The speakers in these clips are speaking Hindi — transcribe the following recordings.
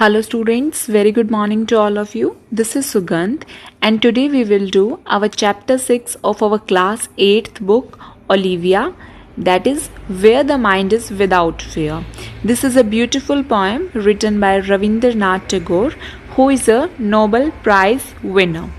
Hello students, very good morning to all of you. This is Sugandh and today we will do our chapter 6 of our class 8th book Olivia, that is Where the Mind is Without Fear. This is a beautiful poem written by Ravindranath Tagore, who is a Nobel Prize winner.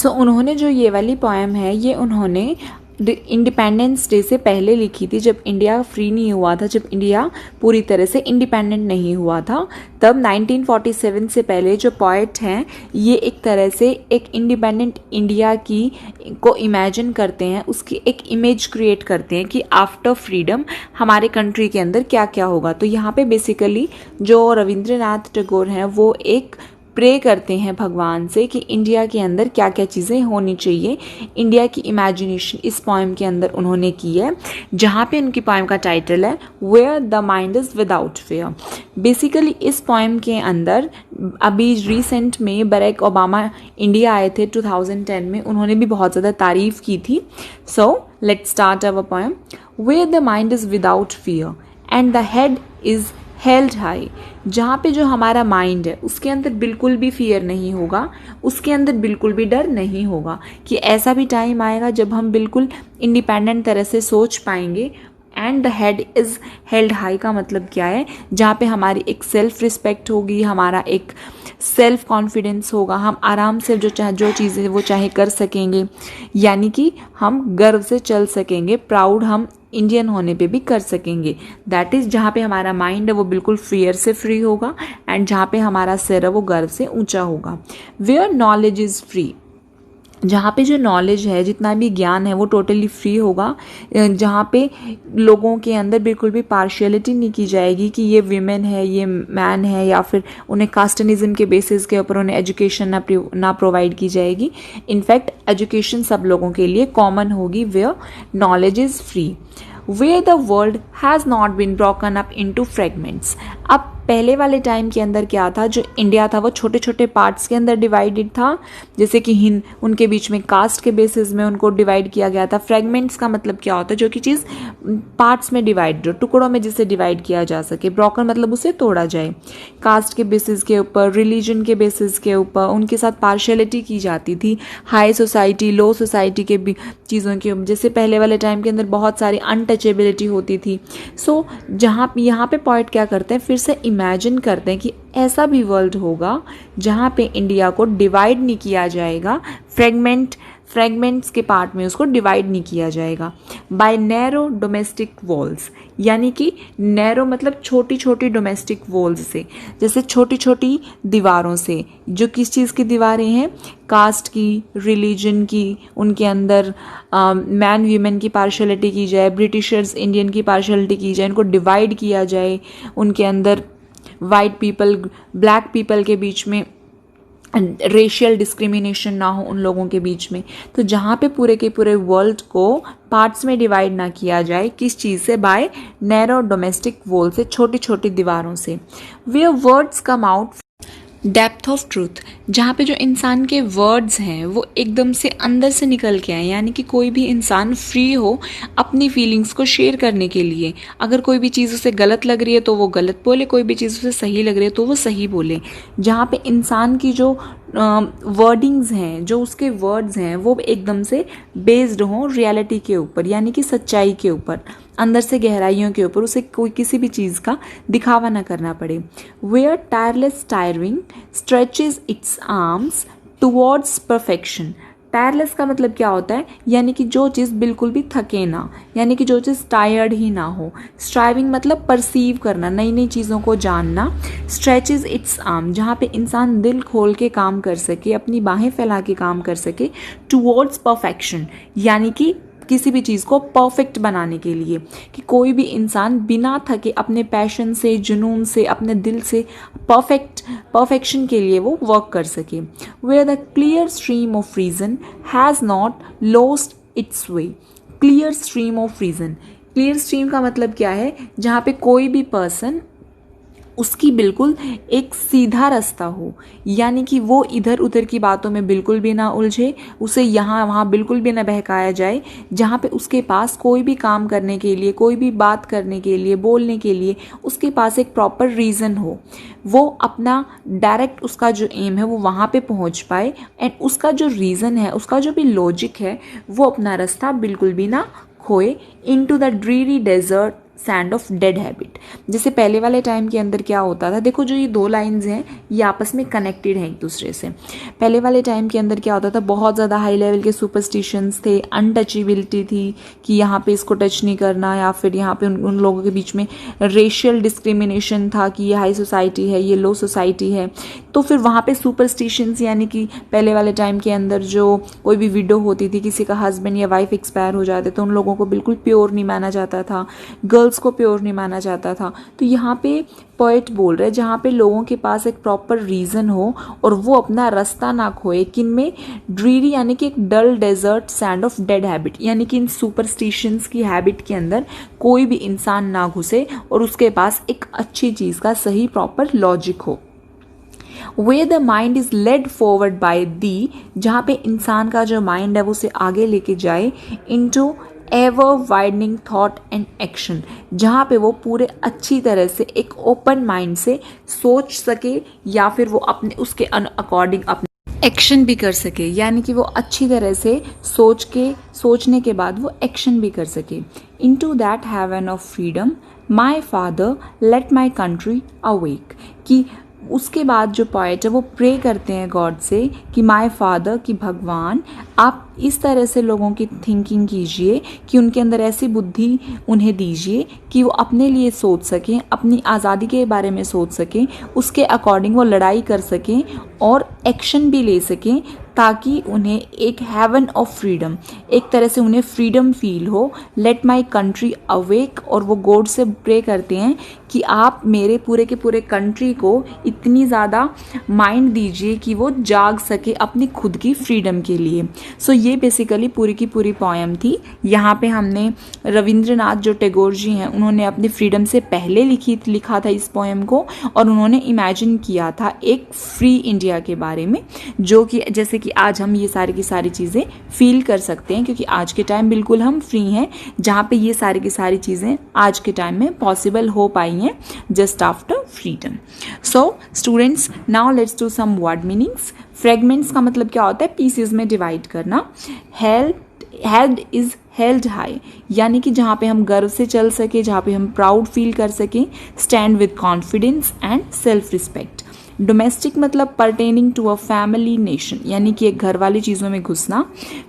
उन्होंने जो ये वाली पोएम है ये उन्होंने इंडिपेंडेंस डे से पहले लिखी थी, जब इंडिया फ्री नहीं हुआ था, जब इंडिया पूरी तरह से इंडिपेंडेंट नहीं हुआ था, तब 1947 से पहले जो पोएट हैं ये एक तरह से एक इंडिपेंडेंट इंडिया की को इमेजिन करते हैं, उसकी एक इमेज क्रिएट करते हैं कि आफ्टर फ्रीडम हमारे कंट्री के अंदर क्या क्या होगा। तो यहाँ पे बेसिकली जो रविंद्रनाथ टैगोर हैं वो एक प्रे करते हैं भगवान से कि इंडिया के अंदर क्या क्या चीज़ें होनी चाहिए। इंडिया की इमेजिनेशन इस पोएम के अंदर उन्होंने की है, जहाँ पे उनकी पोएम का टाइटल है where the mind is without fear. Basically इस पोएम के अंदर अभी रिसेंट में बराक ओबामा इंडिया आए थे 2010 में, उन्होंने भी बहुत ज़्यादा तारीफ की थी। So let's start our poem. Where the mind is without fear and the head is held high. जहाँ पे जो हमारा माइंड है उसके अंदर बिल्कुल भी फियर नहीं होगा, उसके अंदर बिल्कुल भी डर नहीं होगा कि ऐसा भी टाइम आएगा जब हम बिल्कुल इंडिपेंडेंट तरह से सोच पाएंगे। And the head is held high का मतलब क्या है, जहाँ पे हमारी एक सेल्फ रिस्पेक्ट होगी, हमारा एक सेल्फ कॉन्फिडेंस होगा, हम आराम से जो चीज़ें वो चाहे कर सकेंगे, यानी कि हम गर्व से चल सकेंगे, प्राउड हम इंडियन होने पे भी कर सकेंगे। दैट इज़ जहाँ पे हमारा माइंड है वो बिल्कुल फियर से फ्री होगा एंड जहाँ पे हमारा सिर है वो गर्व से ऊंचा होगा। वेयर नॉलेज इज़ फ्री, जहाँ पे जो नॉलेज है, जितना भी ज्ञान है वो टोटली फ्री होगा, जहाँ पे लोगों के अंदर बिल्कुल भी पार्शियलिटी नहीं की जाएगी कि ये वीमेन है ये मैन है, या फिर उन्हें कास्टनिज्म के बेसिस के ऊपर उन्हें एजुकेशन ना प्रोवाइड की जाएगी। इनफैक्ट एजुकेशन सब लोगों के लिए कॉमन होगी। Where knowledge is free, where the world has not been broken up into fragments. अब पहले वाले टाइम के अंदर क्या था, जो इंडिया था वो छोटे छोटे पार्ट्स के अंदर डिवाइडेड था, जैसे कि उनके बीच में कास्ट के बेसिस में उनको डिवाइड किया गया था। फ्रेगमेंट्स का मतलब क्या होता है, जो कि चीज़ पार्ट्स में डिवाइड, जो टुकड़ों में जिसे डिवाइड किया जा सके। ब्रोकन मतलब उसे तोड़ा जाए। कास्ट के बेसिस के ऊपर, रिलीजन के बेसिस के ऊपर उनके साथ पार्शियलिटी की जाती थी, हाई सोसाइटी लो सोसाइटी के भी चीज़ों की, जैसे पहले वाले टाइम के अंदर बहुत सारी अनटचेबिलिटी होती थी। सो जहाँ यहाँ पे पॉइंट क्या करते हैं, फिर से इमेजिन करते हैं कि ऐसा भी वर्ल्ड होगा जहाँ पे इंडिया को डिवाइड नहीं किया जाएगा, फ्रेगमेंट्स के पार्ट में उसको डिवाइड नहीं किया जाएगा। बाय नैरो डोमेस्टिक वॉल्स, यानी कि नैरो मतलब छोटी छोटी डोमेस्टिक वॉल्स से, जैसे छोटी छोटी दीवारों से। जो किस चीज़ की दीवारें हैं, कास्ट की, रिलीजन की, उनके अंदर मैन वीमेन की पार्शलिटी की जाए, ब्रिटिशर्स इंडियन की पार्शलिटी की जाए, इनको डिवाइड किया जाए, उनके अंदर वाइट पीपल ब्लैक पीपल के बीच में रेशियल डिस्क्रिमिनेशन ना हो उन लोगों के बीच में। तो जहाँ पे पूरे के पूरे वर्ल्ड को पार्ट्स में डिवाइड ना किया जाए, किस चीज़ से, बाय नैरो डोमेस्टिक वॉल से, छोटी छोटी दीवारों से। Where words come out depth of truth, जहाँ पे जो इंसान के वर्ड्स हैं वो एकदम से अंदर से निकल के आए, यानी कि कोई भी इंसान फ्री हो अपनी फीलिंग्स को शेयर करने के लिए। अगर कोई भी चीज़ उसे गलत लग रही है तो वो गलत बोले, कोई भी चीज़ उसे सही लग रही है तो वो सही बोले। जहाँ पे इंसान की जो वर्डिंग्स हैं, जो उसके वर्ड्स हैं वो एकदम से बेस्ड हों रियलिटी के ऊपर, यानी कि सच्चाई के ऊपर, अंदर से गहराइयों के ऊपर, उसे कोई किसी भी चीज़ का दिखावा ना करना पड़े। Where tireless tiring stretches its arms towards perfection. Tireless का मतलब क्या होता है, यानी कि जो चीज़ बिल्कुल भी थके ना, यानी कि जो चीज़ टायर्ड ही ना हो। स्ट्राइविंग मतलब परसीव करना, नई नई चीज़ों को जानना। स्ट्रेचेज इट्स आर्म, जहाँ पे इंसान दिल खोल के काम कर सके, अपनी बाहें फैला के काम कर सके, टुवर्ड्स परफेक्शन, यानी कि किसी भी चीज़ को परफेक्ट बनाने के लिए, कि कोई भी इंसान बिना थके अपने पैशन से, जुनून से, अपने दिल से परफेक्शन के लिए वो वर्क कर सके। Where the clear stream of reason has not lost its way. Clear stream of reason, clear stream का मतलब क्या है, जहाँ पे कोई भी पर्सन उसकी बिल्कुल एक सीधा रास्ता हो, यानी कि वो इधर उधर की बातों में बिल्कुल भी ना उलझे, उसे यहाँ वहाँ बिल्कुल भी ना बहकाया जाए। जहाँ पे उसके पास कोई भी काम करने के लिए, कोई भी बात करने के लिए, बोलने के लिए उसके पास एक प्रॉपर रीज़न हो, वो अपना डायरेक्ट उसका जो एम है वो वहाँ पे पहुँच पाए, एंड उसका जो रीज़न है, उसका जो भी लॉजिक है, वो अपना रास्ता बिल्कुल भी ना खोए into the dreary desert sand of dead habit. जैसे पहले वाले टाइम के अंदर क्या होता था, देखो जो ये दो लाइंस हैं ये आपस में कनेक्टेड हैं एक दूसरे से। पहले वाले टाइम के अंदर क्या होता था, बहुत ज़्यादा हाई लेवल के सुपरस्टिशंस थे, अनटचेबिलिटी थी कि यहाँ पे इसको टच नहीं करना, या फिर यहाँ पे उन लोगों के बीच में रेशियल डिस्क्रिमिनेशन था कि ये हाई सोसाइटी है, ये लो सोसाइटी है। तो फिर वहाँ पे सुपरस्टिशंस, यानी कि पहले वाले टाइम के अंदर जो कोई भी विडो होती थी, किसी का हस्बैंड या वाइफ एक्सपायर हो जाते तो उन लोगों को बिल्कुल प्योर नहीं माना जाता था, गर्ल्स को प्योर नहीं माना जाता था। तो यहाँ पे पोएट बोल रहे हैं जहाँ पे लोगों के पास एक प्रॉपर रीज़न हो और वो अपना रास्ता ना खोए, किन में, ड्रीरी यानी कि एक dull desert sand of dead habit, यानी कि इन सुपरस्टिशंस की हैबिट के अंदर कोई भी इंसान ना घुसे और उसके पास एक अच्छी चीज़ का सही प्रॉपर लॉजिक हो। Where the mind is led forward by thee, जहाँ पे इंसान का जो माइंड है वो उसे आगे लेके जाए into ever widening thought and action, जहाँ पे वो पूरे अच्छी तरह से एक ओपन माइंड से सोच सके, या फिर वो अपने उसके अकॉर्डिंग अपने एक्शन भी कर सके, यानी कि वो अच्छी तरह से सोचने के बाद वो एक्शन भी कर सके। Into that heaven of freedom my father let my country awake, कि उसके बाद जो पोएट है वो प्रे करते हैं गॉड से कि माय फादर, कि भगवान आप इस तरह से लोगों की थिंकिंग कीजिए कि उनके अंदर ऐसी बुद्धि उन्हें दीजिए कि वो अपने लिए सोच सकें, अपनी आज़ादी के बारे में सोच सकें, उसके अकॉर्डिंग वो लड़ाई कर सकें और एक्शन भी ले सकें, ताकि उन्हें एक हेवन ऑफ फ्रीडम, एक तरह से उन्हें फ्रीडम फील हो। लेट माई कंट्री अवेक, और वो गॉड से प्रे करते हैं कि आप मेरे पूरे के पूरे कंट्री को इतनी ज़्यादा माइंड दीजिए कि वो जाग सके अपनी खुद की फ्रीडम के लिए। सो ये बेसिकली पूरी की पूरी पोएम थी। यहाँ पे हमने रविंद्रनाथ जो टैगोर जी हैं उन्होंने अपनी फ्रीडम से पहले लिखा था इस पोएम को, और उन्होंने इमेजिन किया था एक फ्री इंडिया के बारे में, जो कि जैसे कि आज हम ये सारी की सारी चीज़ें फील कर सकते हैं, क्योंकि आज के टाइम बिल्कुल हम फ्री हैं, जहाँ पे ये सारी की सारी चीज़ें आज के टाइम में पॉसिबल हो पाई हैं just after freedom. So students, now let's do some word meanings. Fragments का मतलब क्या होता है, पीसेस में डिवाइड करना। हेड इज हेल्ड हाई, यानी कि जहाँ पे हम गर्व से चल सके, जहाँ पे हम प्राउड फील कर सकें। Stand with confidence and self respect. Domestic मतलब pertaining to a family nation, यानी कि एक घर वाली चीज़ों में घुसना,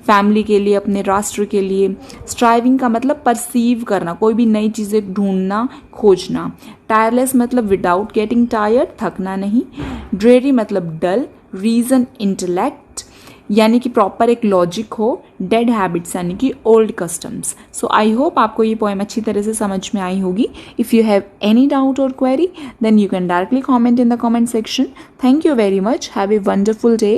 फैमिली के लिए, अपने राष्ट्र के लिए। स्ट्राइविंग का मतलब परसीव करना, कोई भी नई चीज़ें ढूंढना, खोजना। टायरलेस मतलब विदाउट गेटिंग टायर्ड, थकना नहीं। ड्रेरी मतलब डल। रीजन इंटेलेक्ट, यानी कि प्रॉपर एक लॉजिक हो। डेड हैबिट्स यानी कि old customs. So I hope आपको ये पोएम अच्छी तरह से समझ में आई होगी। If you have any doubt or query then you can directly comment in the comment section. Thank you very much. Have a wonderful day.